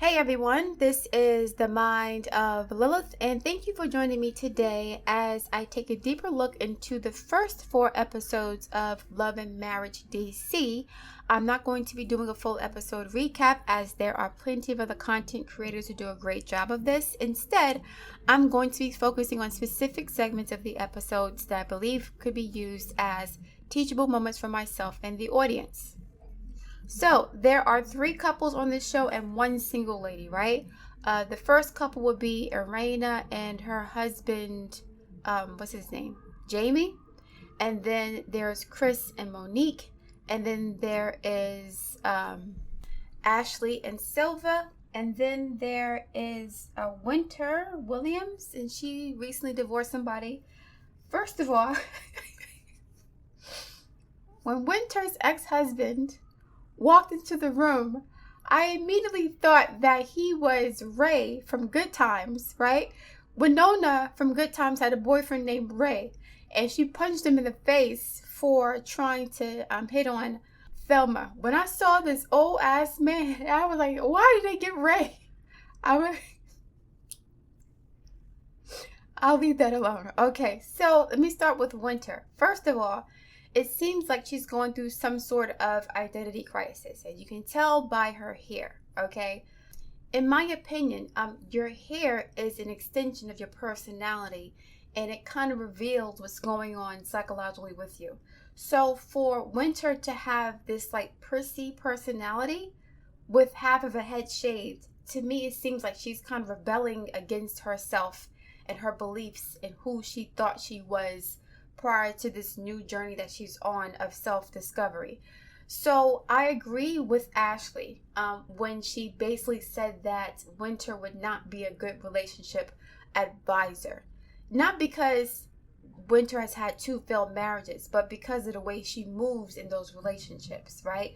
Hey everyone, this is the Mind of Lilith, and thank you for joining me today as I take a deeper look into the first 4 episodes of Love and Marriage DC. I'm not going to be doing a full episode recap as there are plenty of other content creators who do a great job of this. Instead, I'm going to be focusing on specific segments of the episodes that I believe could be used as teachable moments for myself and the audience. So there are 3 couples on this show and 1 single lady, right? The first couple would be Irena and her husband, what's his name? Jamie. And then there's Chris and Monique. And then there is Ashley and Silva. And then there is Winter Williams, and she recently divorced somebody. First of all, when Winter's ex-husband walked into the room, I immediately thought that he was Ray from Good Times, right? Winona from Good Times had a boyfriend named Ray, and she punched him in the face for trying to hit on Thelma. When I saw this old ass man, I was like, why did they get Ray? I'll leave that alone. Okay, so let me start with Winter. First of all, it seems like she's going through some sort of identity crisis, and you can tell by her hair, okay? In my opinion, your hair is an extension of your personality, and it kind of reveals what's going on psychologically with you. So for Winter to have this like prissy personality with half of a head shaved, to me it seems like she's kind of rebelling against herself and her beliefs and who she thought she was prior to this new journey that she's on of self-discovery. So I agree with Ashley when she basically said that Winter would not be a good relationship advisor. Not because Winter has had 2 failed marriages, but because of the way she moves in those relationships, right?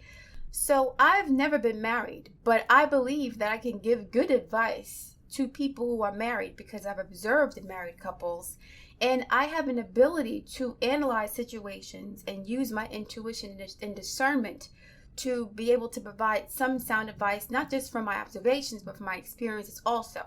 So I've never been married, but I believe that I can give good advice to people who are married because I've observed married couples. And I have an ability to analyze situations and use my intuition and discernment to be able to provide some sound advice, not just from my observations, but from my experiences also.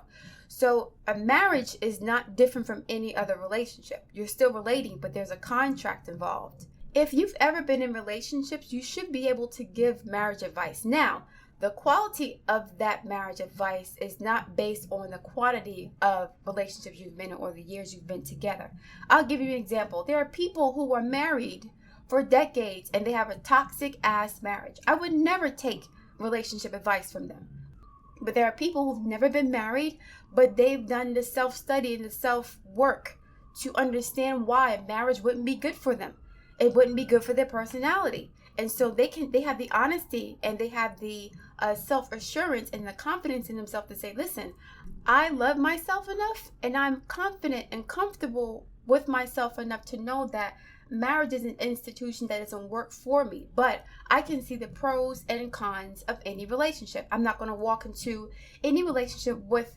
So a marriage is not different from any other relationship. You're still relating, but there's a contract involved. If you've ever been in relationships, you should be able to give marriage advice. Now, the quality of that marriage advice is not based on the quantity of relationships you've been in or the years you've been together. I'll give you an example. There are people who are married for decades and they have a toxic ass marriage. I would never take relationship advice from them. But there are people who've never been married, but they've done the self-study and the self-work to understand why marriage wouldn't be good for them. It wouldn't be good for their personality. And so they have the honesty and they have the self-assurance and the confidence in themselves to say, listen, I love myself enough and I'm confident and comfortable with myself enough to know that marriage is an institution that doesn't work for me, but I can see the pros and cons of any relationship. I'm not going to walk into any relationship with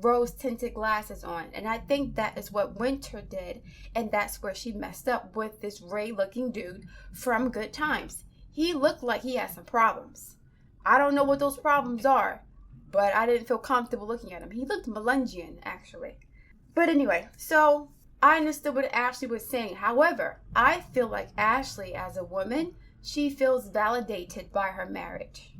rose-tinted glasses on. And I think that is what Winter did, and that's where she messed up with this Ray-looking dude from Good Times. He looked like he had some problems. I don't know what those problems are, but I didn't feel comfortable looking at him. He looked Melungian, actually. But anyway, so I understood what Ashley was saying. However, I feel like Ashley, as a woman, she feels validated by her marriage,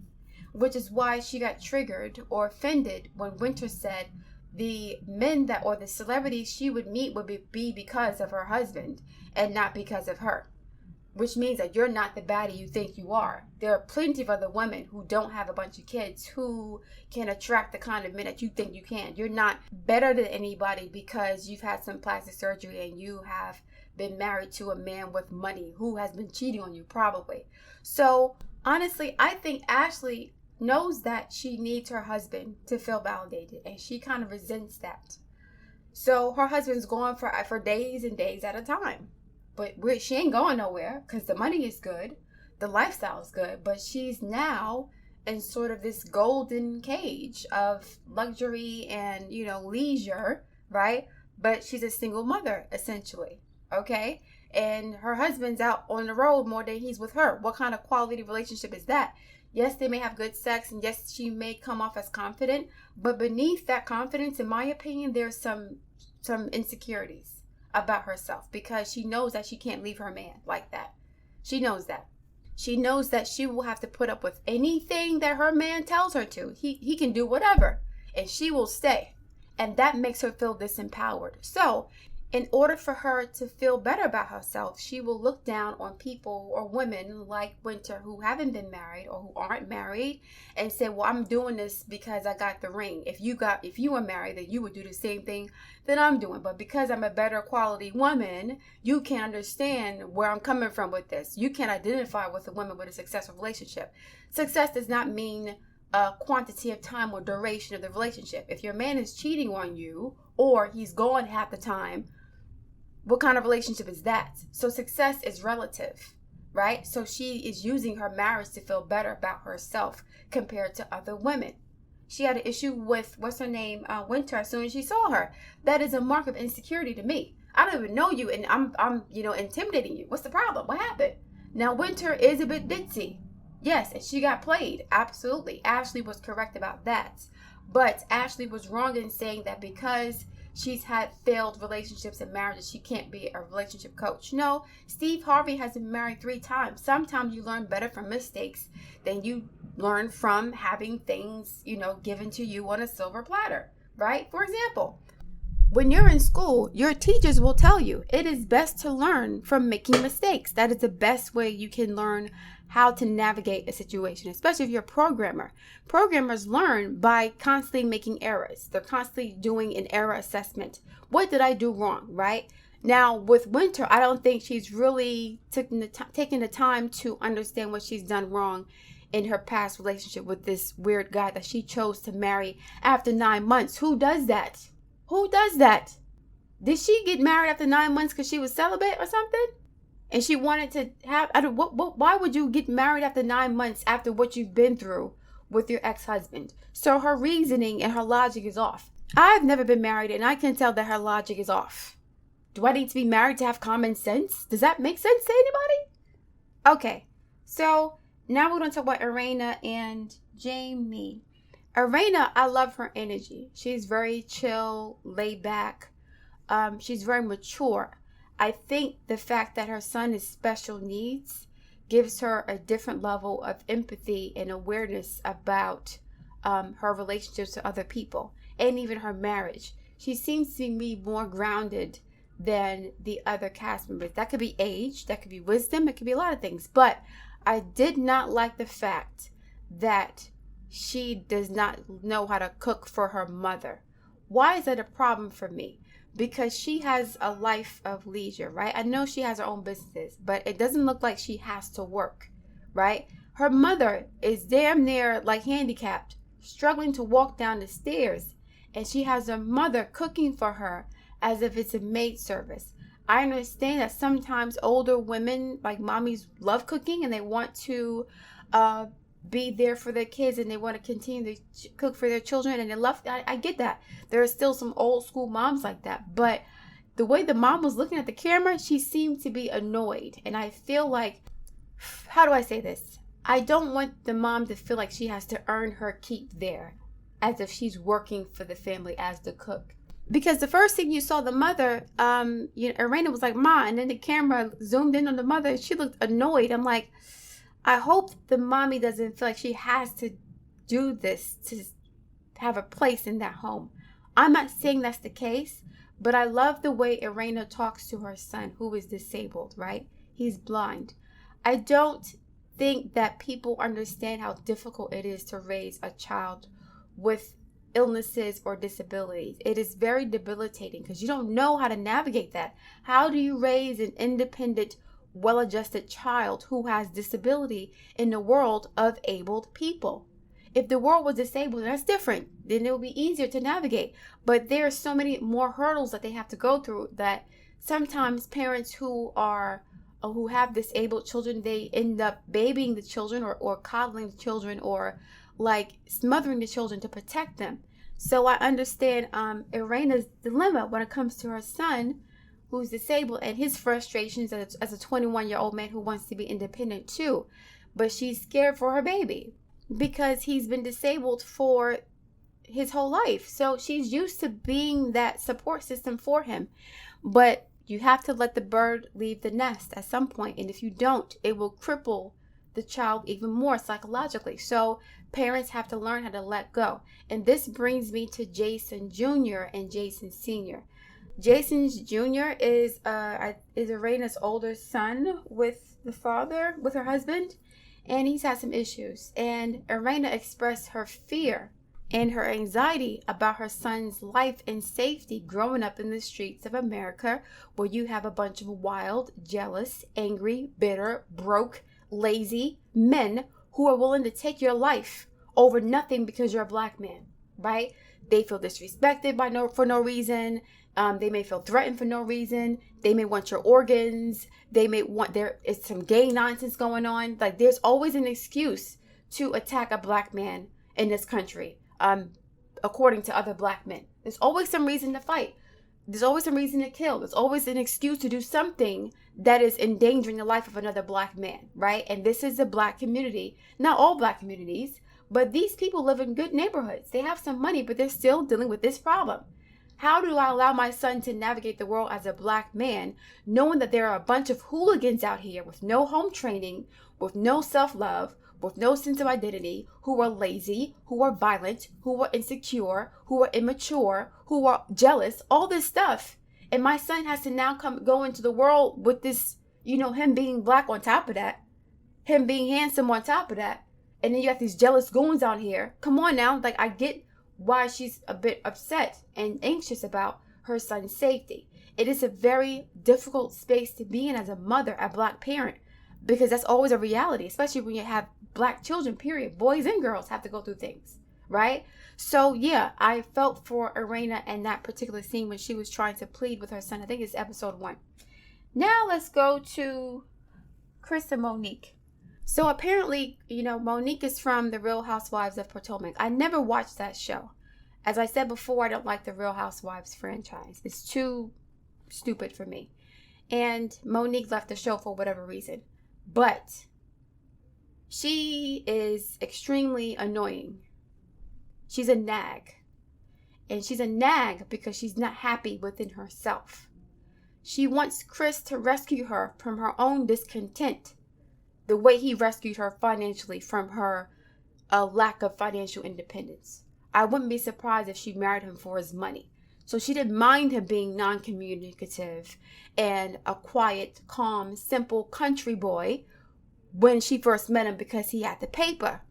which is why she got triggered or offended when Winter said the men that or the celebrities she would meet would be because of her husband and not because of her, which means that you're not the baddie you think you are. There are plenty of other women who don't have a bunch of kids who can attract the kind of men that you think you can. You're not better than anybody because you've had some plastic surgery and you have been married to a man with money who has been cheating on you probably. So honestly, I think Ashley knows that she needs her husband to feel validated, and she kind of resents that. So her husband's gone for days and days at a time, but she ain't going nowhere because the money is good, the lifestyle is good, but she's now in sort of this golden cage of luxury and leisure, right? But she's a single mother essentially, okay? And her husband's out on the road more than he's with her. What kind of quality relationship is that? Yes, they may have good sex, and yes, she may come off as confident, but beneath that confidence, in my opinion, there's some insecurities about herself, because she knows that she can't leave her man like that. She knows that. She knows that she will have to put up with anything that her man tells her to. He can do whatever, and she will stay. And that makes her feel disempowered. So, in order for her to feel better about herself, she will look down on people or women like Winter who haven't been married or who aren't married and say, well, I'm doing this because I got the ring. If you were married, then you would do the same thing that I'm doing. But because I'm a better quality woman, you can't understand where I'm coming from with this. You can't identify with a woman with a successful relationship. Success does not mean quantity of time or duration of the relationship. If your man is cheating on you or he's gone half the time, what kind of relationship is that? So success is relative, right? So she is using her marriage to feel better about herself compared to other women. She had an issue with, Winter, as soon as she saw her. That is a mark of insecurity to me. I don't even know you, and I'm intimidating you. What's the problem? What happened? Now, Winter is a bit ditzy. Yes, and she got played. Absolutely. Ashley was correct about that. But Ashley was wrong in saying that because she's had failed relationships and marriages, she can't be a relationship coach. No, Steve Harvey has been married 3 times. Sometimes you learn better from mistakes than you learn from having things, given to you on a silver platter, right? For example, when you're in school, your teachers will tell you it is best to learn from making mistakes. That is the best way you can learn how to navigate a situation, especially if you're a programmer. Programmers learn by constantly making errors. They're constantly doing an error assessment. What did I do wrong, right? Now, with Winter, I don't think she's really taking the time to understand what she's done wrong in her past relationship with this weird guy that she chose to marry after 9 months. Who does that? Who does that? Did she get married after 9 months because she was celibate or something? And she wanted to have, why would you get married after 9 months after what you've been through with your ex-husband? So her reasoning and her logic is off. I've never been married, and I can tell that her logic is off. Do I need to be married to have common sense? Does that make sense to anybody? Okay, so now we're going to talk about Irena and Jamie. Irena, I love her energy. She's very chill, laid back. She's very mature. I think the fact that her son is special needs gives her a different level of empathy and awareness about her relationships to other people and even her marriage. She seems to be more grounded than the other cast members. That could be age, that could be wisdom, it could be a lot of things. But I did not like the fact that she does not know how to cook for her mother. Why is that a problem for me? Because she has a life of leisure, right? I know she has her own businesses, but it doesn't look like she has to work, right? Her mother is damn near like handicapped, struggling to walk down the stairs, and she has her mother cooking for her as if it's a maid service. I understand that sometimes older women, like mommies, love cooking and they want to be there for their kids and they want to continue to cook for their children, and they love. I get that. There are still some old school moms like that, but the way the mom was looking at the camera, she seemed to be annoyed. And I feel like, how do I say this? I don't want the mom to feel like she has to earn her keep there, as if she's working for the family as the cook. Because the first thing you saw the mother, Irena was like, "Ma," and then the camera zoomed in on the mother. She looked annoyed. I'm like, I hope the mommy doesn't feel like she has to do this to have a place in that home. I'm not saying that's the case, but I love the way Irena talks to her son, who is disabled, right? He's blind. I don't think that people understand how difficult it is to raise a child with illnesses or disabilities. It is very debilitating because you don't know how to navigate that. How do you raise an independent, well-adjusted child who has disability in the world of abled people? If the world was disabled, that's different. Then it would be easier to navigate. But there are so many more hurdles that they have to go through that sometimes parents who have disabled children, they end up babying the children or coddling the children or like smothering the children to protect them. So I understand Irena's dilemma when it comes to her son who's disabled and his frustrations as a 21-year-old man who wants to be independent too. But she's scared for her baby. because he's been disabled for his whole life. So she's used to being that support system for him. But you have to let the bird leave the nest at some point. And if you don't, it will cripple the child even more psychologically. So parents have to learn how to let go. And this brings me to Jason Jr. and Jason Sr. Jason Jr. is Irena's older son with the father, with her husband, and he's had some issues. And Irena expressed her fear and her anxiety about her son's life and safety growing up in the streets of America, where you have a bunch of wild, jealous, angry, bitter, broke, lazy men who are willing to take your life over nothing because you're a black man, right? They feel disrespected for no reason. They may feel threatened for no reason. They may want your organs. They may want, there is some gay nonsense going on. Like, there's always an excuse to attack a black man in this country, according to other black men. There's always some reason to fight. There's always some reason to kill. There's always an excuse to do something that is endangering the life of another black man, right? And this is a black community. Not all black communities, but these people live in good neighborhoods. They have some money, but they're still dealing with this problem. How do I allow my son to navigate the world as a black man, knowing that there are a bunch of hooligans out here with no home training, with no self-love, with no sense of identity, who are lazy, who are violent, who are insecure, who are immature, who are jealous, all this stuff. And my son has to now go into the world with this, him being black on top of that, him being handsome on top of that. And then you have these jealous goons out here. Come on now. Like, I get why she's a bit upset and anxious about her son's safety. It is a very difficult space to be in as a mother, a black parent, because that's always a reality, especially when you have black children, period. Boys and girls have to go through things, right? So yeah, I felt for Irena in that particular scene when she was trying to plead with her son. I think it's episode 1. Now let's go to Chris and Monique. So apparently, Monique is from the Real Housewives of Potomac. I never watched that show. As I said before, I don't like the Real Housewives franchise. It's too stupid for me. And Monique left the show for whatever reason. But she is extremely annoying. She's a nag. And she's a nag because she's not happy within herself. She wants Chris to rescue her from her own discontent, the way he rescued her financially from her lack of financial independence. I wouldn't be surprised if she married him for his money. So she didn't mind him being non-communicative and a quiet, calm, simple country boy when she first met him because he had the paper.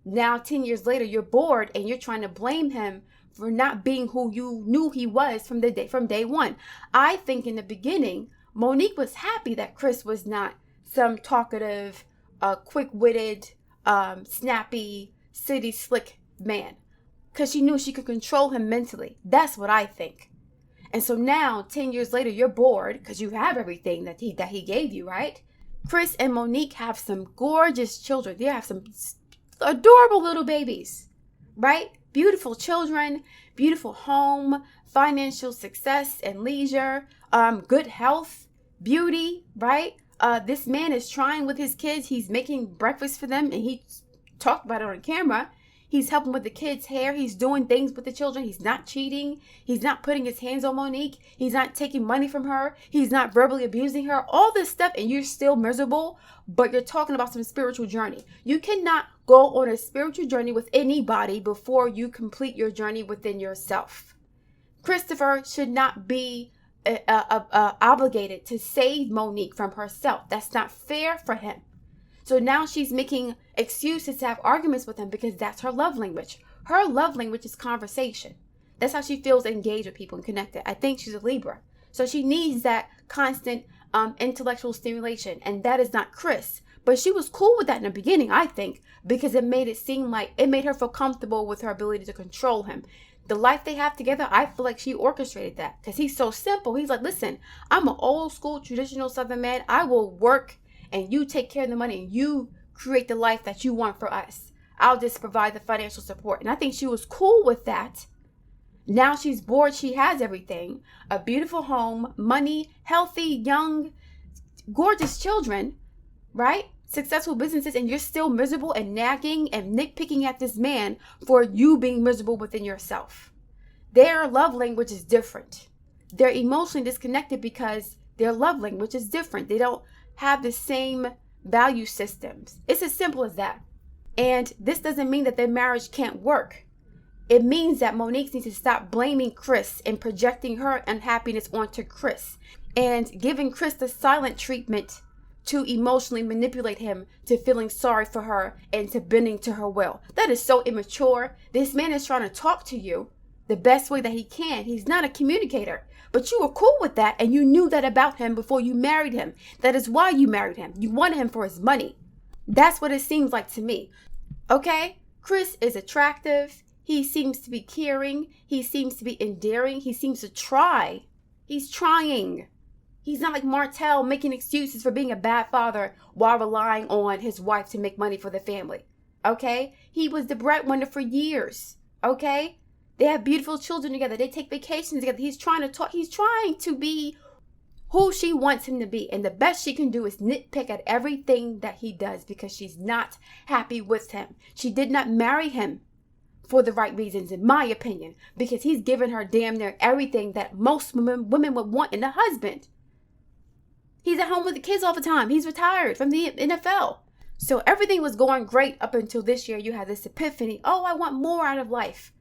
Now, 10 years later, you're bored and you're trying to blame him for not being who you knew he was from day one. I think in the beginning, Monique was happy that Chris was not some talkative, quick-witted, snappy, city slick man, because she knew she could control him mentally. That's what I think. And so now, 10 years later, you're bored because you have everything that he gave you, right? Chris and Monique have some gorgeous children. They have some adorable little babies, right? Beautiful children, beautiful home, financial success and leisure, good health, beauty, right? This man is trying with his kids. He's making breakfast for them, and he talked about it on camera. He's helping with the kids' hair. He's doing things with the children. He's not cheating. He's not putting his hands on Monique. He's not taking money from her. He's not verbally abusing her. All this stuff, and you're still miserable, but you're talking about some spiritual journey. You cannot go on a spiritual journey with anybody before you complete your journey within yourself. Christopher should not be obligated to save Monique from herself. That's not fair for him. So now she's making excuses to have arguments with him because that's her love language. Her love language is conversation. That's how she feels engaged with people and connected. I think she's a Libra. So she needs that constant intellectual stimulation. And that is not Chris. But she was cool with that in the beginning, I think, because it made her feel comfortable with her ability to control him. The life they have together, I feel like she orchestrated that because he's so simple. He's like, listen, I'm an old school traditional Southern man. I will work and you take care of the money and you create the life that you want for us. I'll just provide the financial support. And I think she was cool with that. Now she's bored. She has everything. A beautiful home, money, healthy, young, gorgeous children, right? successful businesses and you're still miserable and nagging and nitpicking at this man for you being miserable within yourself. Their love language is different. They're emotionally disconnected because their love language is different. They don't have the same value systems. It's as simple as that. And this doesn't mean that their marriage can't work. It means that Monique needs to stop blaming Chris and projecting her unhappiness onto Chris and giving Chris the silent treatment to emotionally manipulate him to feeling sorry for her and to bending to her will. That is so immature. This man is trying to talk to you the best way that he can. He's not a communicator, but you were cool with that and you knew that about him before you married him. That is why you married him. You wanted him for his money. That's what it seems like to me. Okay, Chris is attractive. He seems to be caring. He seems to be endearing. He seems to try. He's trying. He's not like Martel making excuses for being a bad father while relying on his wife to make money for the family. Okay? He was the breadwinner for years. Okay? They have beautiful children together. They take vacations together. He's trying to talk. He's trying to be who she wants him to be. And the best she can do is nitpick at everything that he does because she's not happy with him. She did not marry him for the right reasons, in my opinion, because he's given her damn near everything that most women would want in a husband. He's at home with the kids all the time. He's retired from the NFL. So everything was going great up until this year. You had this epiphany. Oh, I want more out of life.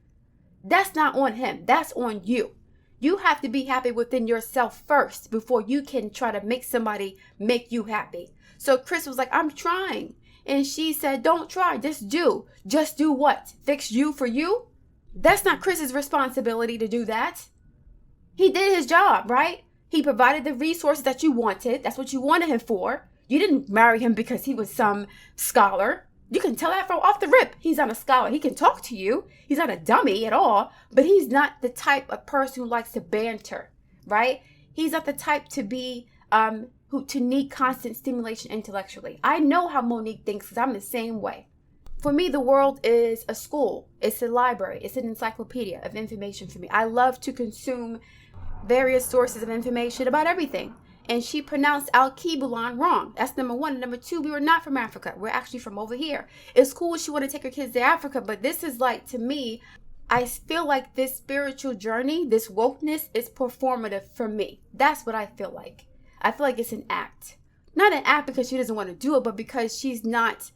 That's not on him. That's on you. You have to be happy within yourself first before you can try to make somebody make you happy. So Chris was like, I'm trying. And she said, don't try, just do. Just do what? Fix you for you? That's not Chris's responsibility to do that. He did his job, right? He provided the resources that you wanted. That's what you wanted him for. You didn't marry him because he was some scholar. You can tell that from off the rip. He's not a scholar. He can talk to you. He's not a dummy at all. But he's not the type of person who likes to banter, right? He's not the type to be to need constant stimulation intellectually. I know how Monique thinks because I'm the same way. For me, the world is a school. It's a library. It's an encyclopedia of information for me. I love to consume various sources of information about everything. And she pronounced Al-Kibulan wrong. That's number one. And number two, we were not from Africa. We're actually from over here. It's cool she want to take her kids to Africa, but this is like, to me, I feel like this spiritual journey, this wokeness is performative for me. That's what I feel like. I feel like it's an act. Not an act because she doesn't want to do it, but because she's not,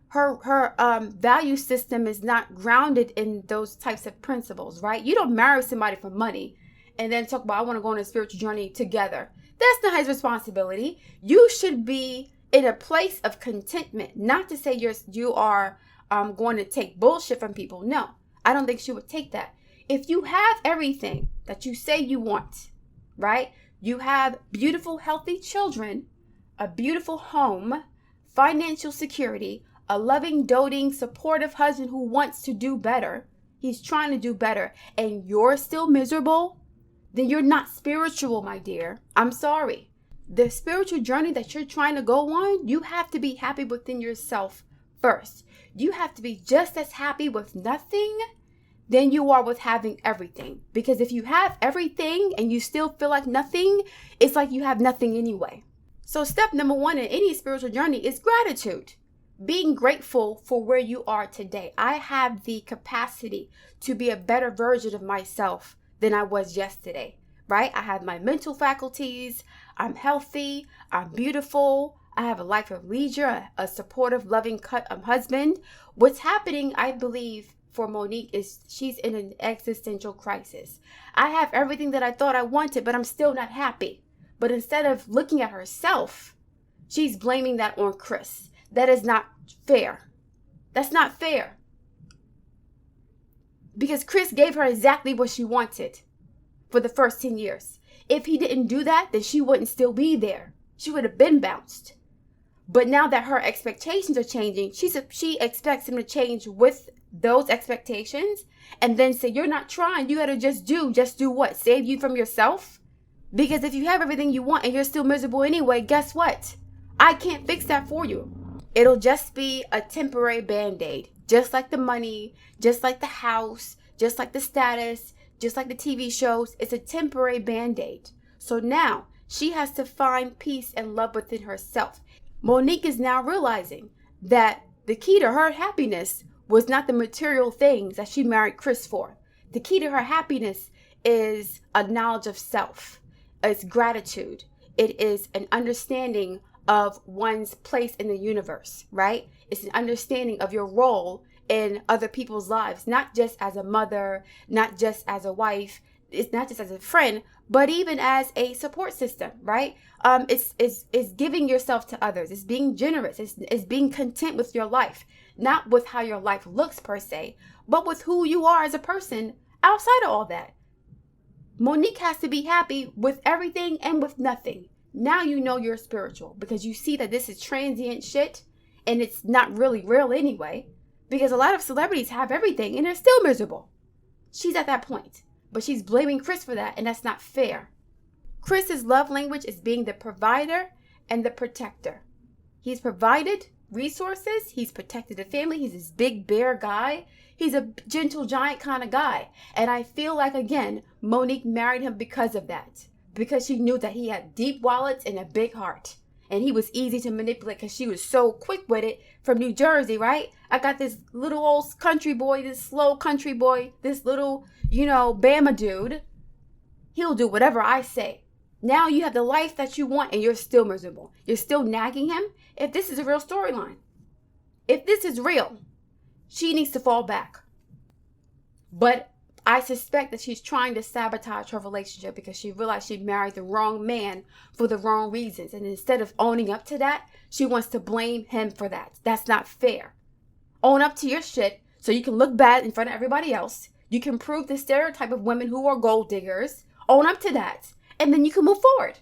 her value system is not grounded in those types of principles, right? You don't marry somebody for money and then talk about, I want to go on a spiritual journey together. That's not his responsibility. You should be in a place of contentment. Not to say you are going to take bullshit from people. No, I don't think she would take that. If you have everything that you say you want, right? You have beautiful, healthy children, a beautiful home, financial security, a loving, doting, supportive husband who wants to do better. He's trying to do better. And you're still miserable. Then you're not spiritual, my dear. I'm sorry. The spiritual journey that you're trying to go on, you have to be happy within yourself first. You have to be just as happy with nothing than you are with having everything. Because if you have everything and you still feel like nothing, it's like you have nothing anyway. So step number one in any spiritual journey is gratitude. Being grateful for where you are today. I have the capacity to be a better version of myself than I was yesterday, right? I have my mental faculties. I'm healthy. I'm beautiful. I have a life of leisure, a supportive, loving husband. What's happening, I believe, for Monique is she's in an existential crisis. I have everything that I thought I wanted, but I'm still not happy. But instead of looking at herself, she's blaming that on Chris. That is not fair. That's not fair. Because Chris gave her exactly what she wanted for the first 10 years. If he didn't do that, then she wouldn't still be there. She would have been bounced. But now that her expectations are changing, she expects him to change with those expectations and then say, you're not trying. You got to just do what? Save you from yourself? Because if you have everything you want and you're still miserable anyway, guess what? I can't fix that for you. It'll just be a temporary band-aid. Just like the money, just like the house, just like the status, just like the TV shows. It's a temporary band-aid. So now she has to find peace and love within herself. Monique is now realizing that the key to her happiness was not the material things that she married Chris for. The key to her happiness is a knowledge of self. It's gratitude. It is an understanding of one's place in the universe, right? It's an understanding of your role in other people's lives, not just as a mother, not just as a wife, it's not just as a friend, but even as a support system, right? It's giving yourself to others. It's being generous. It's being content with your life, not with how your life looks per se, but with who you are as a person outside of all that. Monique has to be happy with everything and with nothing. Now you know you're spiritual because you see that this is transient shit and it's not really real anyway, because a lot of celebrities have everything and they're still miserable. She's at that point, but she's blaming Chris for that, and that's not fair. Chris's love language is being the provider and the protector. He's provided resources. He's protected the family. He's this big bear guy. He's a gentle giant kind of guy. And I feel like, again, Monique married him because of that. Because she knew that he had deep wallets and a big heart. And he was easy to manipulate because she was so quick with it from New Jersey, right? I got this little old country boy, this slow country boy, this little, Bama dude. He'll do whatever I say. Now you have the life that you want and you're still miserable. You're still nagging him. If this is a real storyline, if this is real, she needs to fall back. But I suspect that she's trying to sabotage her relationship because she realized she married the wrong man for the wrong reasons. And instead of owning up to that, she wants to blame him for that. That's not fair. Own up to your shit so you can look bad in front of everybody else. You can prove the stereotype of women who are gold diggers. Own up to that. And then you can move forward.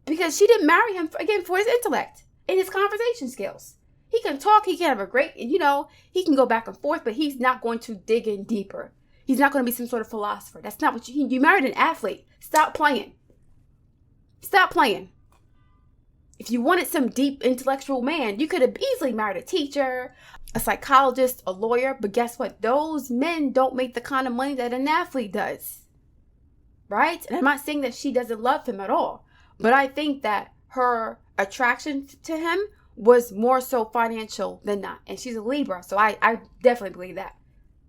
Because she didn't marry him, again, for his intellect and his conversation skills. He can talk, he can have a great, he can go back and forth, but he's not going to dig in deeper. He's not going to be some sort of philosopher. That's not what you married an athlete. Stop playing. Stop playing. If you wanted some deep intellectual man, you could have easily married a teacher, a psychologist, a lawyer. But guess what? Those men don't make the kind of money that an athlete does. Right? And I'm not saying that she doesn't love him at all. But I think that her attraction to him was more so financial than not. And she's a Libra, so I definitely believe that.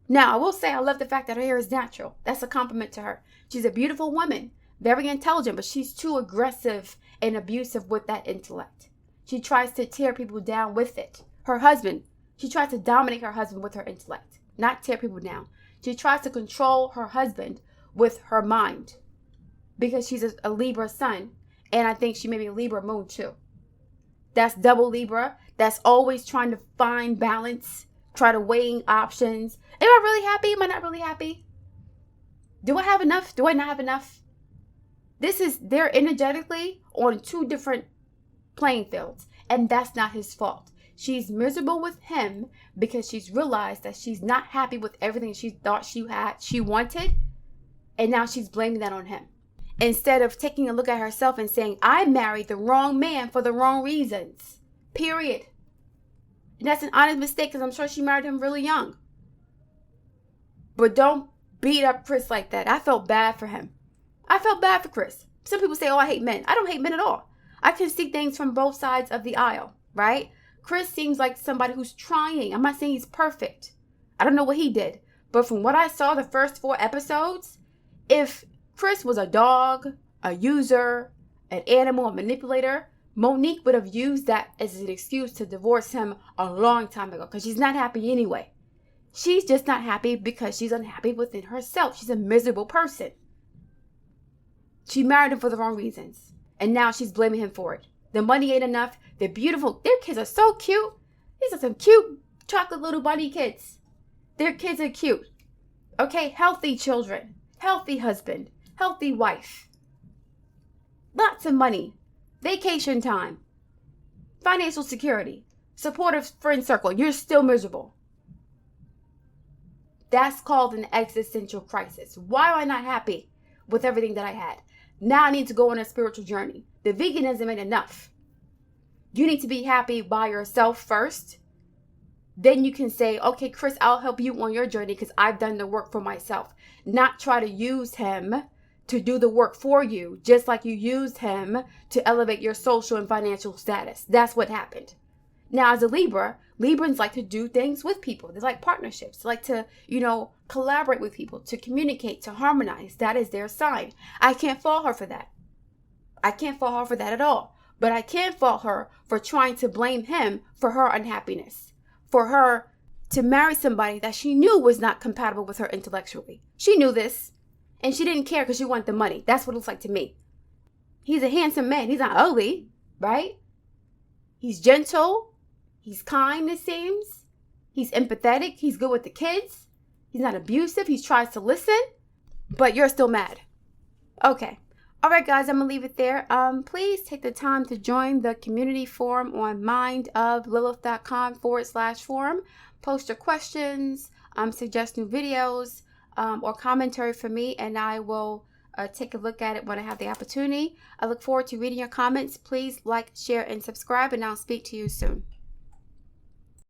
Now, I will say I love the fact that her hair is natural. That's a compliment to her. She's a beautiful woman, very intelligent, but she's too aggressive and abusive with that intellect. She tries to tear people down with it. Her husband, she tries to dominate her husband with her intellect, not tear people down. She tries to control her husband with her mind because she's a Libra sun, and I think she may be a Libra moon too. That's double Libra. That's always trying to find balance, try to weighing options. Am I really happy? Am I not really happy? Do I have enough? Do I not have enough? They're energetically on two different playing fields, and that's not his fault. She's miserable with him because she's realized that she's not happy with everything she thought she wanted, and now she's blaming that on him. Instead of taking a look at herself and saying, I married the wrong man for the wrong reasons. Period. And that's an honest mistake because I'm sure she married him really young. But don't beat up Chris like that. I felt bad for him. I felt bad for Chris. Some people say, I hate men. I don't hate men at all. I can see things from both sides of the aisle, right? Chris seems like somebody who's trying. I'm not saying he's perfect. I don't know what he did. But from what I saw the first 4 episodes, if Chris was a dog, a user, an animal, a manipulator, Monique would have used that as an excuse to divorce him a long time ago because she's not happy anyway. She's just not happy because she's unhappy within herself. She's a miserable person. She married him for the wrong reasons. And now she's blaming him for it. The money ain't enough. They're beautiful. Their kids are so cute. These are some cute chocolate little bunny kids. Their kids are cute. Okay, healthy children. Healthy husband. Healthy wife. Lots of money. Vacation time. Financial security. Supportive friend circle. You're still miserable. That's called an existential crisis. Why am I not happy with everything that I had? Now I need to go on a spiritual journey. The veganism ain't enough. You need to be happy by yourself first. Then you can say, okay, Chris, I'll help you on your journey because I've done the work for myself. Not try to use him to do the work for you, just like you used him to elevate your social and financial status. That's what happened. Now, as a Libra, Librans like to do things with people. They like partnerships. They like to, collaborate with people, to communicate, to harmonize. That is their sign. I can't fault her for that. I can't fault her for that at all. But I can fault her for trying to blame him for her unhappiness, for her to marry somebody that she knew was not compatible with her intellectually. She knew this, and she didn't care because she wanted the money. That's what it looks like to me. He's a handsome man. He's not ugly, right? He's gentle. He's kind, it seems. He's empathetic. He's good with the kids. He's not abusive. He tries to listen, but you're still mad. Okay. All right, guys, I'm going to leave it there. Please take the time to join the community forum on mindoflilith.com/forum. Post your questions, suggest new videos, or commentary for me, and I will take a look at it when I have the opportunity. I look forward to reading your comments. Please like, share, and subscribe, and I'll speak to you soon.